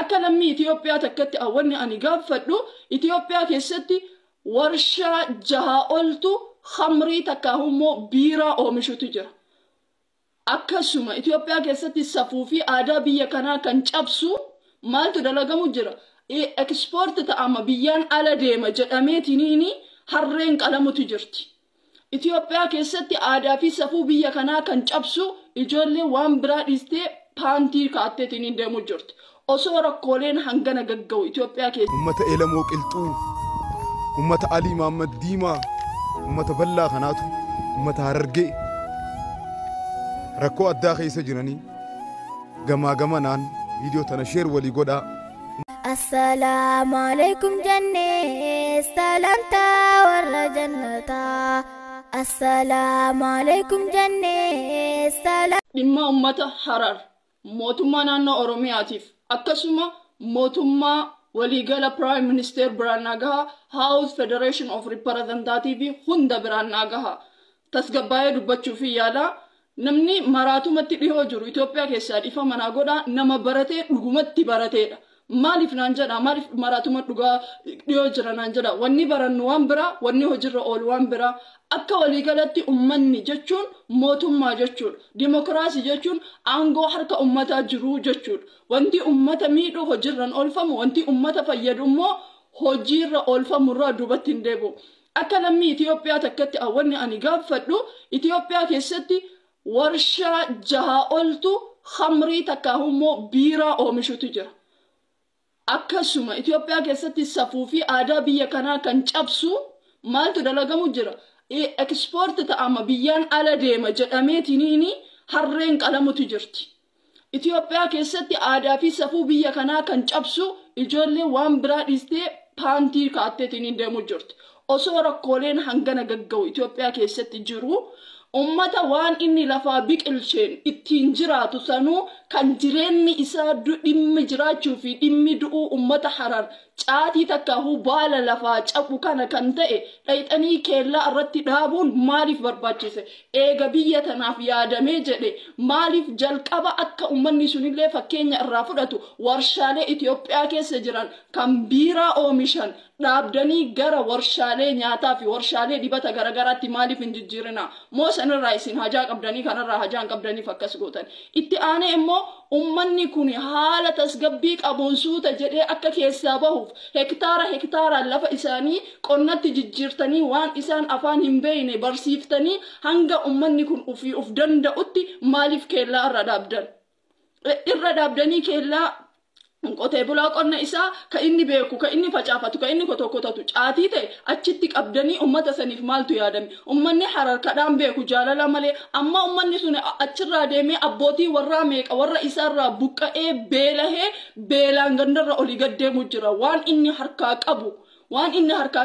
أكلمي إثيوبيا تكتي أولني أني قافدو إثيوبيا كيستي ورشا جها قلتو خمري تكاهمو بيرا أو مشو تجرا أكسوما إثيوبيا كيستي سفوفي آدا بيا كان جابسو مالتو دلقمو جرا إكسبورت تأما بيان على ديما جداميتي نيني هرين قلمو تجرتي إثيوبيا كيستي آدا في سفو بيا كان جابسو إجولي وان براد إستي بانتي كاتتيني ديمو جرت أصورا كولين هنغانا غغو إثيوبيا كيستي أمتا إلمو قلتو أمتا علي محمد ديما أمتا بلا خناتو أمتا هررقي ركو أدى خيسة جناني غما نان فيديو تنشير ولي قدا السلام عليكم جنة سلامتا ورا جنتا السلام عليكم جنة سلام لما أمتا حرر موتما نانا أورومياتيف أكسوما موتما وليغالا برايم منستر براناغا هاوس فيدريشن اوف ريبريزنتاتيف هندا براناغا تسغباي دبچو في يالا نمني مراتومتي ديو جرو إثيوبيا كيسا ديفا مناغودا نما براتي دغومتي براتي مالف نانجدا مالف مراتومت دغا ديو جرا نانجدا وني بران وامبرا وني هجر اول وامبرا akka waliigalatti ummanni jechuun mootummaa jechuun demokraasii jechuun aangoo harka ummataa jiru jechuun wanti ummata miidhu hojiirran oolfamu wanti ummata fayyadu immoo hojiirra oolfamu irraa duubatti hin deebi'u akka lammii Itoophiyaa takkatti awwanni ani gaafadhu Itoophiyaa keessatti warshaa jaha oltu khamrii takkaahummoo biiraa oomishutu jira akkasuma Itoophiyaa keessatti safuu fi aadaa biyya kanaa kan cabsu maaltu dalagamu jira export ta'ama biyyan ala deema jedhameeti niini harreen qalamutu jirti Itoophiyaa keessatti aadaa fi safuu biyya kanaa kan cabsu ijoollee waan biraa dhistee paantii kaatteetiin deemu jirti osoo rakkooleen hangana gagga'u Itoophiyaa keessatti jiru ummata waan inni lafaa biqilcheen ittiin jiraatu sanuu kan jireenni isaa dhimmi jiraachuu fi dhimmi du'uu ummata harar caatii takkaahuu baala lafaa cabu kana kan ta'e dhayxanii keellaa irratti dhaabuun maaliif barbaachise eega biyya tanaaf yaadamee jedhe maaliif jalqaba akka ummanni sunillee fakkeenya irraa fudhatu warshaalee Itoophiyaa keessa jiran kan biiraa oomishan dhaabdanii gara warshaalee nyaataa fi warshaalee dibata garagaraatti maaliif hin jijjiirina moo sanirraa isin hajaa qabdanii kanarraa hajaa hin qabdaniif akkas gootan itti aanee immoo ummanni kun haala tasgabbii qabuun suuta jedhee akka keessaa bahuuf hektaara lafa isaanii qonnatti jijjiirtanii waan isaan afaan hin beekne barsiiftanii hanga ummanni kun ufii uf danda'utti maaliif keellaa irra dhaabdanii keellaa qotee bulaa qonna isaa ka inni beeku ka inni facaafatu ka inni kotokotatu caatii ta'e achitti qabdanii ummata saniif maaltu yaadame ummanni harar kadhaan beeku jaalala malee amma ummanni sun achirraa deemee abbootii warraa meeqa warra isaarraa buqqa'ee beelahee beelaan gandarra olii gaddeemu jira waan inni harkaa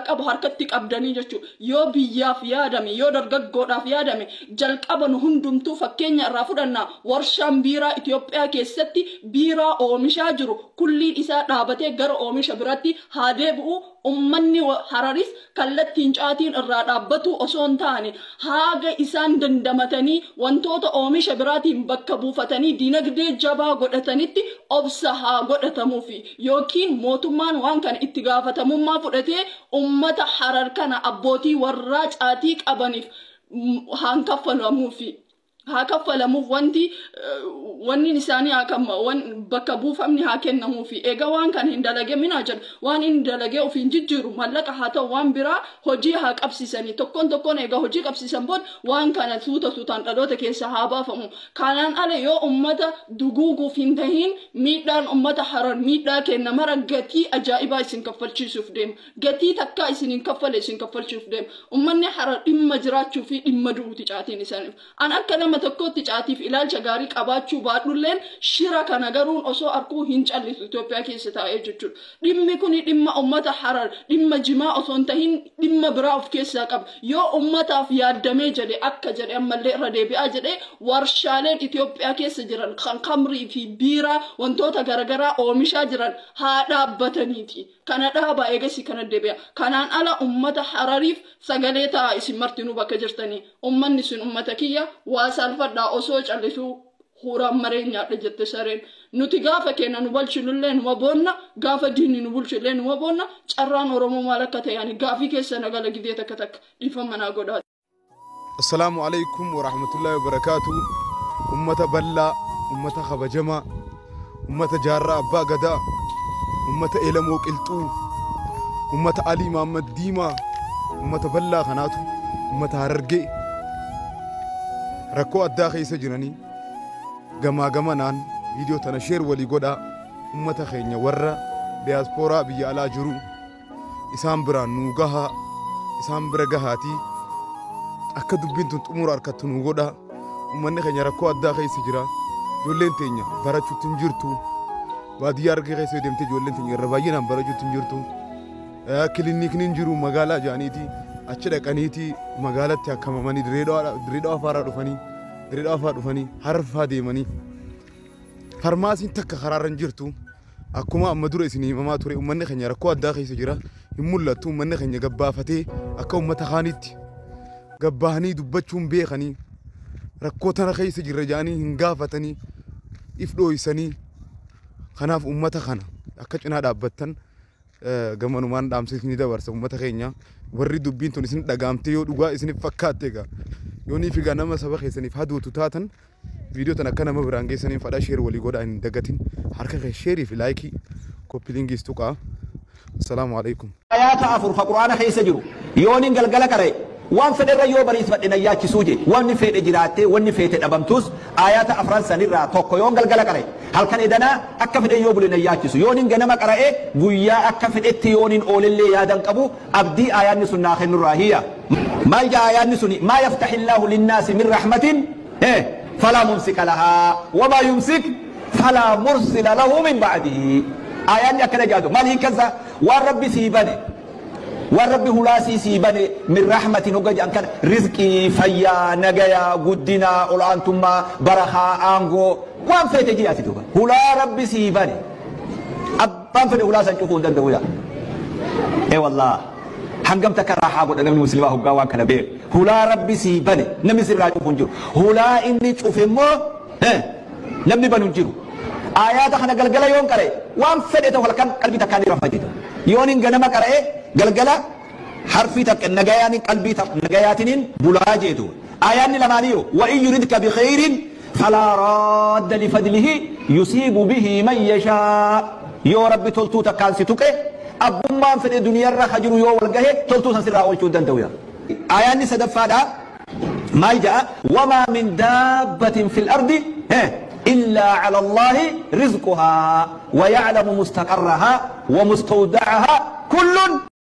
qabu harkatti qabdanii jechuudha yoo biyyaaf yaadame yoo dargaggoodhaaf yaadame jalqaban hundumtuu fakkeenya irraa fudhannaa warshaan biiraa Itoophiyaa keessatti biiraa oomishaa jiru kulliin isaa dhaabatee gara oomisha biraatti haa deebi'u ummanni hararis kallattiin caatiin irraa dhaabbatu osoo hin taane haaga isaan dandamatanii wantoota oomisha biraatiin bakka buufatanii dinagdee jabaa godhatanitti obsa haa godhatamuufi yookiin mootummaan waan kana itti gaafatamummaa fudhatee ummata harar kana abbootii warraa caatii qabaniif haan kaffalamuuf wanni isaanii bakka buufamni haa kennamuufi eega waan kan hin dalage minaa jedhu waan inni dalage ofiin jijjiiru mallaqa haa ta'u waan biraa hojii haa qabsiisanii tokkoon eega hojii qabsiisan booda waan kana suutaan dhaloota keessa haa baafamu kanaan ala yoo ummata duguuguuf hin tahin miidhaan ummata harar miidhaa kenna mara gatii ajaa'ibaa isin kaffalchiisuuf deema gatii takkaa isin hin kaffale isin kaffalchiisuuf deema ummanni harar dhimma jiraachuu fi dhimma du'uuti caatiin isaaniif an akka nama tokkotti caatiif ilaalcha gaarii qabaachuu baadhulleen shira kana garuun osoo arkuu hin callisu Itoophiyaa keessa taa'ee jechuudha dhimmi kun dhimma ummata harar dhimma jimaa osoo hin tahin dhimma biraa of keessaa qaba yoo ummataaf yaaddamee jedhe akka jedhe ammallee irra deebi'aa jedhe warshaaleen Itoophiyaa keessa jiran kan khamrii fi biiraa wantoota garagaraa oomishaa jiran haa dhaabbataniiti kana dhaabaa eegasi kana deebi'a kanaan ala ummata harariif sagalee ta'a isin martinuu bakka jirtanii ummanni sun ummata kiyya waa salfadhaa osoo callisuu خورا مرين يا رجت سرين نتيجة فكنا نبلشلون وبونا قافة ديني نبلشلون وبونا شران ورمو مالكته يعني قافي كيسنا قال جديتك تك يفهمنا قدرات. السلام عليكم ورحمة الله وبركاته. أمة بلا أمة خبجما أمة جارة أبا قدا أمة إلمو قلتو أمة علي محمد ديما أمة بلا خناتو أمة هررقي ركو أدى خيسة جناني غما نان فيديو تنشير ولي قدا أمة خينيا ورّا دياسبورا بيا على جرو إسام برا نوغاها إسام برغاهاتي akka dubbintu xumura arkattu nu godha ummanni keenya rakkoo addaa keessa jira ijoolleen teenya barachuutti hin jirtu baadiyyaa argee keessa deemtee ijoolleen teenya irra baay'inaan barachuutti hin jirtu kilinikni hin jiru magaalaa jaaniiti achi dhaqaniiti magaalatti akkamamanii direedhaa afaa dhufanii harfaa deemanii farmaasiin takka karaarra hin jirtu akkuma amma dura isin himamaa ture ummanni keenya rakkoo addaa keessa jira hin mul'attu ummanni keenya gabbaafatee akka ummata kaanitti gabbahanii dubbachuun beekanii rakkoo tana keessa jirra jaanii hin gaafatanii if dhooysanii kanaaf ummata kana akka cinaa dhaabbattan gamanumaan dhaamsisni dabarsa ummata keenya warri dubbiin tun isin dhagaamte yoo dhugaa isin fakkaatte egaa yoo ni figa nama saba keessaniif haduutu taatan viidiyoo tan akka nama biraan geessaniin fadhaa sheer walii godhaa hin dagatin harka kee sheerii fi laayikii koppiliingiis tuqaa. Assalaamu alaikum. Ayaata afur ka Qur'aana keessa jiru yooniin galgala qara'e waan fedhe yoo bariis fadhina yaachisuu je wanni fedhe jiraatte wanni fedhe dhabamtus ayata afran sanirraa tokko yoon galgala qara'e halkan edana akka fedhe yoo bulina yaachisu yoonin ganama qara'e guyyaa akka fedhetti yoonin oolillee yaadan qabu abdii ayaanni sun naa kennurraa hiya maal jaa ayaanni suni maa yaftahillahu linnaasi min rahmatin falaa mumsika lahaa wamaa yumsik falaa mursila lahu min ba'dihi ayaanni akkana jaadu maal hiikkansa waan rabbi sii bane والرب هلاسي سيبني من رحمة نوجد أن كان رزقي فيا نجايا قدنا أولانتما برخا أنغو وان في تجياتي توبا هلا رب سيبني أبان في هلا سنشوفون دندويا إيه والله حنقم تكراحة قد أنا المسلمة هو قوان كان بير هلا رب سيبني نمي سراجو فنجو هلا إني تشوفين مو نمني بنجو آيات خنا قلقلا يوم كره وان فدته ولا كان قلبي تكاني رفضته يونين غنما كره قلقلا حرفي تك نجاياني قلبي تك نجاياتين بلاجيتو آيان لمانيو وإن يردك بخير فلا راد لفضله يصيب به من يشاء يا رب تلتو تكان ستوك أبو ما في الدنيا رخجر يو والجه تلتو سنسر أول شو دندويا آيان سدفادا ما جاء وما من دابة في الأرض إلا على الله رزقها ويعلم مستقرها ومستودعها كل